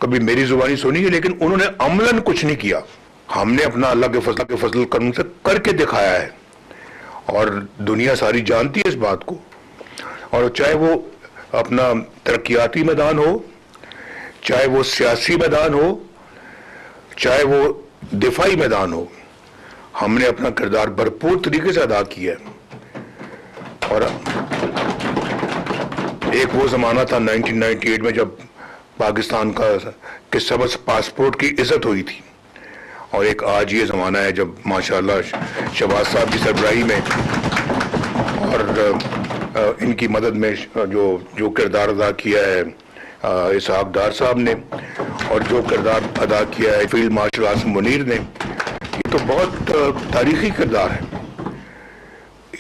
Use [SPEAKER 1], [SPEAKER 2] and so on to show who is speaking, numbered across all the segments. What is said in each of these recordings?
[SPEAKER 1] کبھی میری زبانی سنی ہے لیکن انہوں نے عملاً کچھ نہیں کیا. ہم نے اپنا اللہ کے فضل کرم سے کر کے دکھایا ہے اور دنیا ساری جانتی ہے اس بات کو. اور چاہے وہ اپنا ترقیاتی میدان ہو, چاہے وہ سیاسی میدان ہو, چاہے وہ دفاعی میدان ہو, ہم نے اپنا کردار بھرپور طریقے سے ادا کیا ہے. اور ایک وہ زمانہ تھا 1998 میں جب پاکستان کا کہ سبز پاسپورٹ کی عزت ہوئی تھی, اور ایک آج یہ زمانہ ہے جب ماشاءاللہ شہباز صاحب کی سربراہی میں اور ان کی مدد میں جو کردار ادا کیا ہے اسحاق ڈار صاحب نے, اور جو کردار ادا کیا ہے فیلڈ مارشل عاصم منیر نے, یہ تو بہت تاریخی کردار ہے.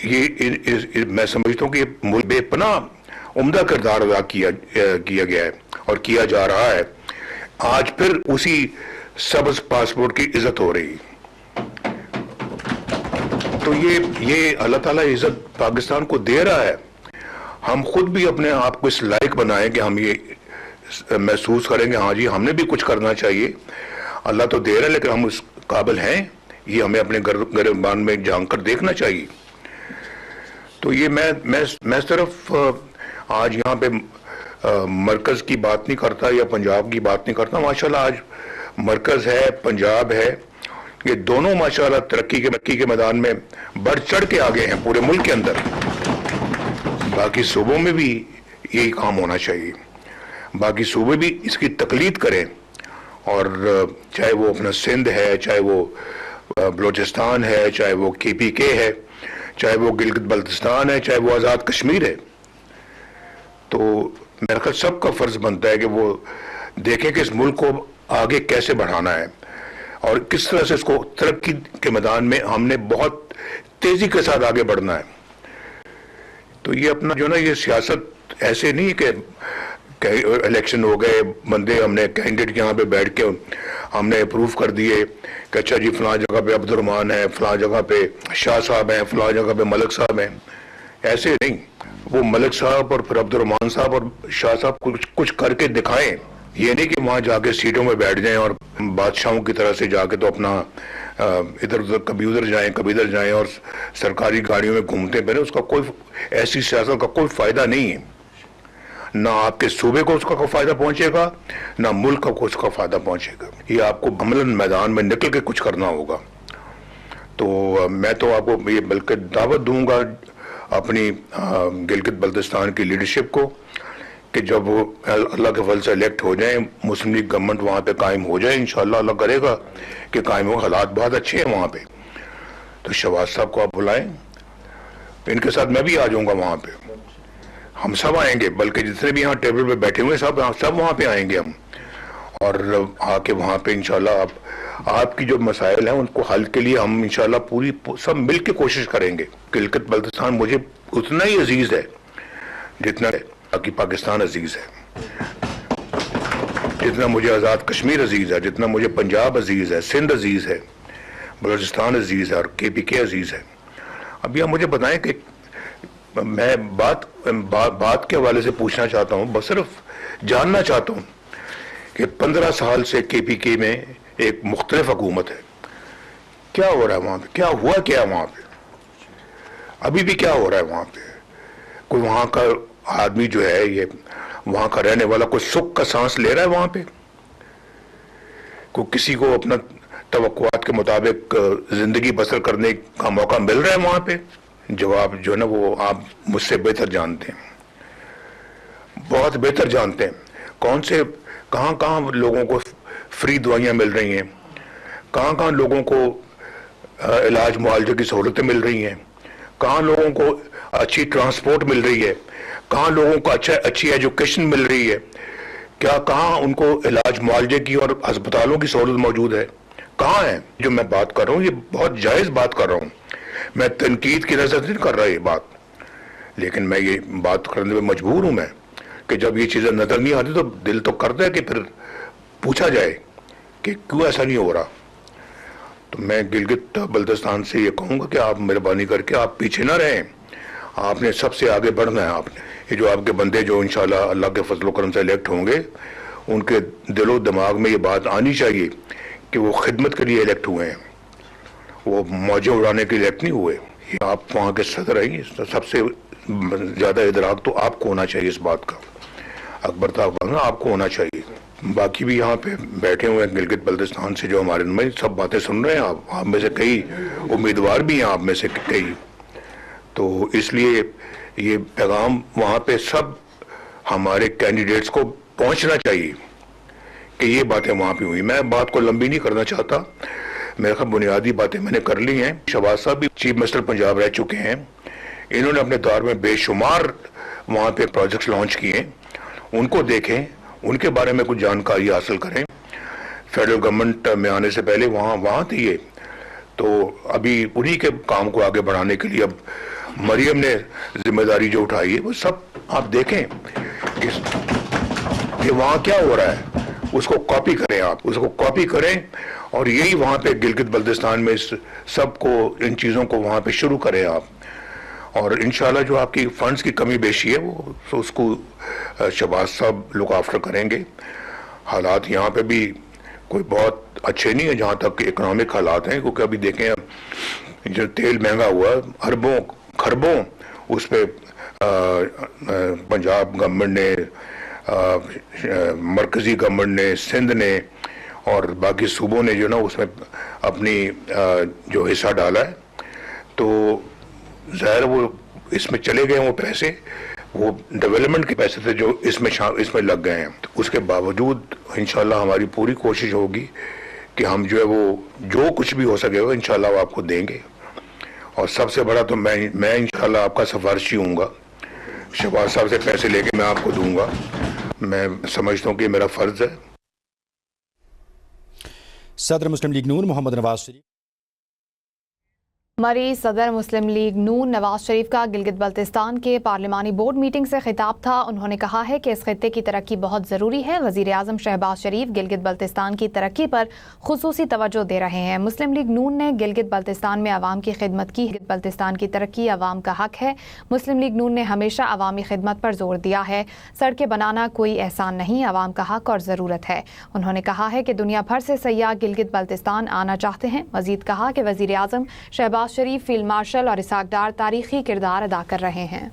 [SPEAKER 1] یہ میں سمجھتا ہوں کہ یہ بے پناہ عمدہ کردار ادا کیا گیا ہے اور کیا جا رہا ہے. آج پھر اسی سبز پاسپورٹ کی عزت ہو رہی. تو یہ اللہ تعالیٰ عزت پاکستان کو دے رہا ہے. ہم خود بھی اپنے آپ کو اس لائق بنائیں کہ ہم یہ محسوس کریں گے ہاں جی ہم نے بھی کچھ کرنا چاہیے. اللہ تو دے رہا ہے لیکن ہم اس قابل ہیں, یہ ہمیں اپنے گریبان میں جھانک کر دیکھنا چاہیے. تو یہ میں صرف آج یہاں پہ مرکز کی بات نہیں کرتا یا پنجاب کی بات نہیں کرتا. ماشاءاللہ آج مرکز ہے, پنجاب ہے, یہ دونوں ماشاءاللہ ترقی کے میدان میں بڑھ چڑھ کے آگے ہیں پورے ملک کے اندر. باقی صوبوں میں بھی یہی کام ہونا چاہیے. باقی صوبے بھی اس کی تقلید کریں, اور چاہے وہ اپنا سندھ ہے, چاہے وہ بلوچستان ہے, چاہے وہ KPK ہے, چاہے وہ گلگت بلتستان ہے, چاہے وہ آزاد کشمیر ہے. تو میرا خیال سب کا فرض بنتا ہے کہ وہ دیکھیں کہ اس ملک کو آگے کیسے بڑھانا ہے اور کس طرح سے اس کو ترقی کے میدان میں ہم نے بہت تیزی کے ساتھ آگے بڑھنا ہے. تو یہ اپنا جو نا یہ سیاست ایسے نہیں کہ الیکشن ہو گئے, بندے ہم نے کینڈیڈیٹ یہاں پہ بیٹھ کے ہم نے اپروو کر دیے کہ اچھا جی فلاں جگہ پہ عبد الرحمان ہے, فلاں جگہ پہ شاہ صاحب ہیں, فلاں جگہ پہ ملک صاحب ہیں. ایسے نہیں, وہ ملک صاحب اور پھر عبد الرحمان صاحب اور شاہ صاحب کچھ کر کے دکھائیں. یہ نہیں کہ وہاں جا کے سیٹوں میں بیٹھ جائیں اور بادشاہوں کی طرح سے جا کے تو اپنا ادھر ادھر کبھی ادھر جائیں کبھی ادھر جائیں اور سرکاری گاڑیوں میں گھومتے پھریں. اس کا کوئی ایسی سیاست کا کوئی فائدہ نہیں ہے. نہ آپ کے صوبے کو اس کا فائدہ پہنچے گا, نہ ملک کو اس کا فائدہ پہنچے گا. یہ آپ کو عملاً میدان میں نکل کے کچھ کرنا ہوگا. تو میں تو آپ کو یہ بلکہ دعوت دوں گا اپنی گلگت بلتستان کی لیڈرشپ کو کہ جب وہ اللہ کے فضل سے الیکٹ ہو جائیں, مسلم لیگ گورنمنٹ وہاں پہ قائم ہو جائے, انشاءاللہ اللہ کرے گا کہ قائم ہو, حالات بہت اچھے ہیں وہاں پہ. تو شہباز صاحب کو آپ بلائیں, ان کے ساتھ میں بھی آ جاؤں گا وہاں پہ. ہم سب آئیں گے, بلکہ جتنے بھی یہاں ٹیبل پہ بیٹھے ہوئے سب وہاں پہ آئیں گے ہم, اور آ کے وہاں پہ انشاءاللہ آپ کی جو مسائل ہیں ان کو حل کے لیے ہم انشاءاللہ پوری سب مل کے کوشش کریں گے. گلگت بلتستان مجھے اتنا ہی عزیز ہے جتنا باقی پاکستان عزیز ہے, جتنا مجھے آزاد کشمیر عزیز ہے, جتنا مجھے پنجاب عزیز ہے, سندھ عزیز ہے, بلوچستان عزیز ہے اور KPK عزیز ہے. اب یہ مجھے بتائیں کہ میں بات کے حوالے سے پوچھنا چاہتا ہوں, بس صرف جاننا چاہتا ہوں کہ 15 سال سے KPK میں ایک مختلف حکومت ہے, کیا ہو رہا ہے وہاں پہ, کیا ہوا کیا وہاں پہ, ابھی بھی کیا ہو رہا ہے وہاں پہ. کوئی وہاں کا آدمی جو ہے یہ وہاں کا رہنے والا کوئی سکھ کا سانس لے رہا ہے وہاں پہ, کوئی کسی کو اپنا توقعات کے مطابق زندگی بسر کرنے کا موقع مل رہا ہے وہاں پہ. جواب جو ہے نا وہ آپ مجھ سے بہتر جانتے ہیں, بہت بہتر جانتے ہیں. کہاں لوگوں کو فری دوائیاں مل رہی ہیں, کہاں لوگوں کو علاج معالجے کی سہولتیں مل رہی ہیں, کہاں لوگوں کو اچھی ٹرانسپورٹ مل رہی ہے, کہاں لوگوں کو اچھی ایجوکیشن مل رہی ہے, کہاں ان کو علاج معالجے کی اور ہسپتالوں کی سہولت موجود ہے, کہاں ہے. جو میں بات کر رہا ہوں یہ بہت جائز بات کر رہا ہوں, میں تنقید کی نظر نہیں کر رہا یہ بات, لیکن میں یہ بات کرنے میں مجبور ہوں میں کہ جب یہ چیزیں نظر نہیں آتی تو دل تو کرتا ہے کہ پھر پوچھا جائے کہ کیوں ایسا نہیں ہو رہا. تو میں گلگت بلتستان سے یہ کہوں گا کہ آپ مہربانی کر کے آپ پیچھے نہ رہیں, آپ نے سب سے آگے بڑھنا ہے. آپ نے یہ جو آپ کے بندے جو انشاءاللہ اللہ کے فضل و کرم سے الیکٹ ہوں گے ان کے دل و دماغ میں یہ بات آنی چاہیے کہ وہ خدمت کے لیے الیکٹ ہوئے ہیں, وہ موجیں اڑانے کے لیے الیکٹ نہیں ہوئے. یہ آپ وہاں کے صدر ہیں, سب سے زیادہ ادراک تو آپ کو ہونا چاہیے اس بات کا, اکبر طاقت آپ کو ہونا چاہیے. باقی بھی یہاں پہ بیٹھے ہوئے ہیں گلگت بلتستان سے جو ہمارے میں سب باتیں سن رہے ہیں, آپ میں سے کئی امیدوار بھی ہیں, آپ میں سے کئی. تو اس لیے یہ پیغام وہاں پہ سب ہمارے کینڈیڈیٹس کو پہنچنا چاہیے کہ یہ باتیں وہاں پہ ہوئی. میں بات کو لمبی نہیں کرنا چاہتا, میرے خیال بنیادی باتیں میں نے کر لی ہیں. شہباز صاحب بھی چیف منسٹر پنجاب رہ چکے ہیں, انہوں نے اپنے دور میں بے شمار وہاں پہ پروجیکٹس لانچ کیے, ان کو دیکھیں, ان کے بارے میں کچھ جانکاری حاصل کریں. فیڈرل گورنمنٹ میں آنے سے پہلے وہاں تھی یہ, تو ابھی انہی کے کام کو آگے بڑھانے کے لیے اب مریم نے ذمہ داری جو اٹھائی ہے وہ سب آپ دیکھیں کہ وہاں کیا ہو رہا ہے, اس کو کاپی کریں, آپ اس کو کاپی کریں اور یہی وہاں پہ گلگت بلتستان میں سب کو ان چیزوں کو وہاں پہ شروع کریں آپ. اور انشاءاللہ جو آپ کی فنڈز کی کمی بیشی ہے وہ اس کو شہباز صاحب لک آفٹر کریں گے. حالات یہاں پہ بھی کوئی بہت اچھے نہیں ہیں جہاں تک اکنامک حالات ہیں, کیونکہ ابھی دیکھیں جو تیل مہنگا ہوا اربوں خربوں اس پہ پنجاب گورنمنٹ نے, مرکزی گورنمنٹ نے, سندھ نے اور باقی صوبوں نے جو نا اس میں اپنی جو حصہ ڈالا ہے. تو ظاہر وہ اس میں چلے گئے وہ پیسے, وہ ڈیولپمنٹ کے پیسے تھے جو اس میں لگ گئے ہیں. اس کے باوجود انشاءاللہ ہماری پوری کوشش ہوگی کہ ہم جو ہے وہ جو کچھ بھی ہو سکے گا انشاءاللہ وہ آپ کو دیں گے. اور سب سے بڑا تو میں انشاءاللہ آپ کا سفارشی ہوں گا, شہباز صاحب سے پیسے لے کے میں آپ کو دوں گا. میں سمجھتا ہوں کہ میرا فرض ہے.
[SPEAKER 2] صدر مسلم لیگ نون محمد نواز شریف.
[SPEAKER 3] مری صدر مسلم لیگ نون نواز شریف کا گلگت بلتستان کے پارلیمانی بورڈ میٹنگ سے خطاب تھا. انہوں نے کہا ہے کہ اس خطے کی ترقی بہت ضروری ہے. وزیر اعظم شہباز شریف گلگت بلتستان کی ترقی پر خصوصی توجہ دے رہے ہیں. مسلم لیگ نون نے گلگت بلتستان میں عوام کی خدمت کی. گلگت بلتستان کی ترقی عوام کا حق ہے. مسلم لیگ نون نے ہمیشہ عوامی خدمت پر زور دیا ہے. سڑکیں بنانا کوئی احسان نہیں, عوام کا حق اور ضرورت ہے. انہوں نے کہا ہے کہ دنیا بھر سے سیاح گلگت بلتستان آنا چاہتے ہیں. مزید کہا کہ وزیر اعظم شہباز شریف فیلڈ مارشل اور اسحاق ڈار تاریخی کردار ادا کر رہے ہیں.